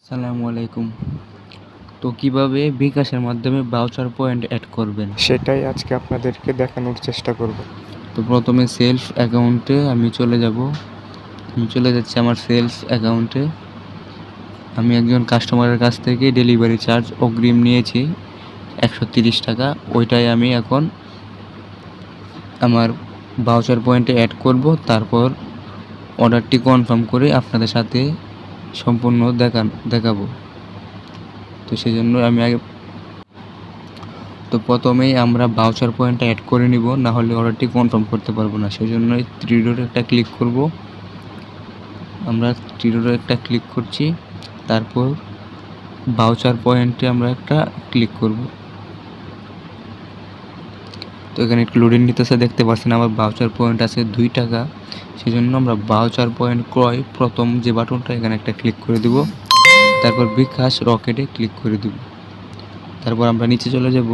আসসালামু আলাইকুম। তো কিভাবে বিকাশের মাধ্যমে ভাউচার পয়েন্ট অ্যাড করবেন সেটাই আজকে আপনাদেরকে দেখানোর চেষ্টা করব। তো প্রথমে সেলফ অ্যাকাউন্টে আমি চলে যাচ্ছি আমার সেলফ অ্যাকাউন্টে। আমি একজন কাস্টমারের কাছ থেকে ডেলিভারি চার্জ অগ্রিম নিয়েছি 130 টাকা। ওইটাই আমি এখন আমার ভাউচার পয়েন্টে অ্যাড করব। তারপর অর্ডারটি কনফার্ম করে আপনাদের সাথে সম্পূর্ণ দেখাবো। তো সেই জন্য আমি প্রথমেই আমরা ভাউচার পয়েন্টটা অ্যাড করে নিব, না হলে অর্ডারটি কনফার্ম করতে পারবো না। সেই জন্য থ্রি ডটে একটা ক্লিক করব। আমরা থ্রি ডটে একটা ক্লিক করছি, তারপর ভাউচার পয়েন্টে আমরা একটা ক্লিক করব। তো এখানে একটু লোডিং নিতেছে, দেখতে পাচ্ছেন আমার ভাউচার পয়েন্ট আছে 2 টাকা। সেই জন্য আমরা ভাউচার পয়েন্ট ক্রয় প্রথম যে বাটনটা এখানে একটা ক্লিক করে দিব, তারপর বিকাশ রকেটে ক্লিক করে দিব। তারপর আমরা নিচে চলে যাব,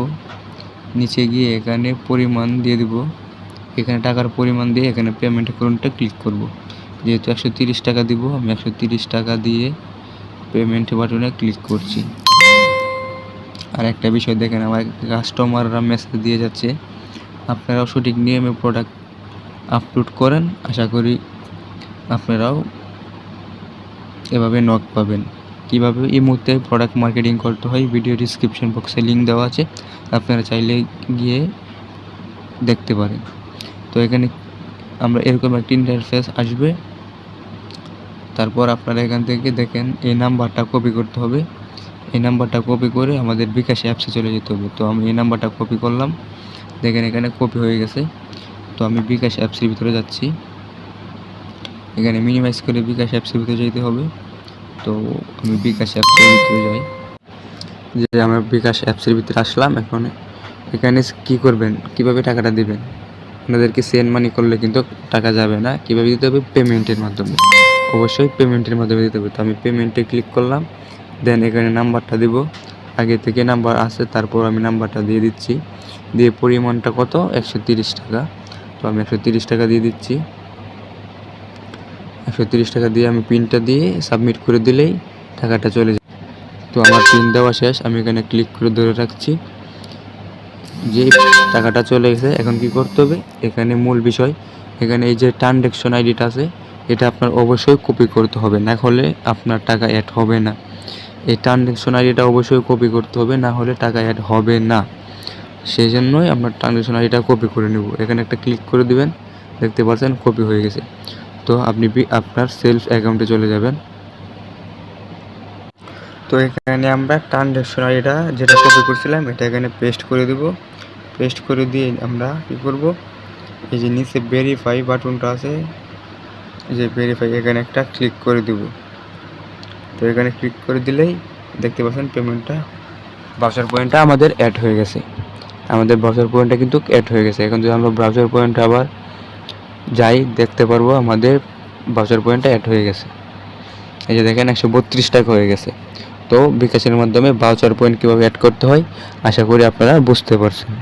নিচে গিয়ে এখানে পরিমাণ দিয়ে দিব। এখানে টাকার পরিমাণ দিয়ে এখানে পেমেন্ট অ্যাকাউন্টে ক্লিক করব। যেহেতু 130 টাকা দিব, আমি 130 টাকা দিয়ে পেমেন্ট বাটনে ক্লিক করছি। আর একটা বিষয় দেখেন, আমার কাস্টমাররা মেসেজ দিয়ে যাচ্ছে আপনারাও সঠিক নিয়মে প্রোডাক্ট আপলোড করেন, আশা করি আপনারাও এভাবে নক পাবেন। কীভাবে এই মুহূর্তে প্রোডাক্ট মার্কেটিং করতে হয় ভিডিও ডিসক্রিপশন বক্সে লিঙ্ক দেওয়া আছে, আপনারা চাইলে গিয়ে দেখতে পারেন। তো এখানে আমরা এরকম একটা ইন্টারফেস আসবে। তারপর আপনারা এখান থেকে দেখেন এই নাম্বারটা কপি করতে হবে। এই নাম্বারটা কপি করে আমাদের বিকাশ অ্যাপসে চলে যেতে হবে। তো আমি এই নাম্বারটা কপি করলাম, দেখেন এখানে কপি হয়ে গেছে। তো আমি বিকাশ অ্যাপসের ভিতরে যাচ্ছি, এখানে মিনিমাইজ করে বিকাশ অ্যাপসের ভিতরে যেতে হবে। তো আমি বিকাশ অ্যাপসের ভিতরে যাই, যে আমার বিকাশ অ্যাপসের ভিতরে আসলাম। এখন এখানে কী করবেন, কিভাবে টাকাটা দেবেন, আপনাদেরকে সেন্ড মানি করলে কিন্তু টাকা যাবে না। কীভাবে দিতে হবে, পেমেন্টের মাধ্যমে, অবশ্যই পেমেন্টের মাধ্যমে দিতে হবে। তো আমি পেমেন্টে ক্লিক করলাম, দেন এখানে নাম্বারটা দেব, আগে থেকে নাম্বার আছে, তারপর আমি নাম্বারটা দিয়ে দিচ্ছি। দিয়ে পরিমাণটা কত, 130 টাকা। তো আমি 130 টাকা দিয়ে দিচ্ছি। 130 টাকা দিয়ে আমি পিনটা দিয়ে সাবমিট করে দিলেই টাকাটা চলে যায়। তো আমার পিন দেওয়া শেষ, আমি এখানে ক্লিক করে ধরে রাখছি। যে টাকাটা চলে গেছে, এখন কি করতে হবে, এখানে মূল বিষয়, এখানে এই যে ট্রানজ্যাকশন আইডিটা আছে, এটা আপনার অবশ্যই কপি করতে হবে, না হলে আপনার টাকা অ্যাড হবে না। এই ট্রানজ্যাকশন আইডিটা অবশ্যই কপি করতে হবে, না হলে টাকা অ্যাড হবে না। সেই জন্যই আমরা ট্রানজ্যাকশন আইডিটা কপি করে নেব। এখানে একটা ক্লিক করে দিবেন, দেখতে পাচ্ছেন কপি হয়ে গেছে। তো আপনি আপনার সেলফ অ্যাকাউন্টে চলে যাবেন। তো এখানে আমরা ট্রানজ্যাকশন আইডিটা যেটা কপি করছিলাম এটা এখানে পেস্ট করে দেব। পেস্ট করে দিয়ে আমরা কী করব, এই যে নিচে ভেরিফাই বাটনটা আছে, এই যে ভেরিফাই, এখানে একটা ক্লিক করে দেব। তো এখানে ক্লিক করে দিলেই দেখতে পাচ্ছেন পেমেন্টটা, ভাউচার পয়েন্টটা আমাদের অ্যাড হয়ে গেছে। আমাদের ভাউচার পয়েন্টটা কিন্তু অ্যাড হয়ে গেছে। এখন যদি আমরা ভাউচার পয়েন্টটা আবার যাই, দেখতে পারবো আমাদের ভাউচার পয়েন্টটা অ্যাড হয়ে গেছে। এই যে দেখেন 132 টাকা হয়ে গেছে। তো বিকাশের মাধ্যমে ভাউচার পয়েন্ট কীভাবে অ্যাড করতে হয় আশা করি আপনারা বুঝতে পারছেন।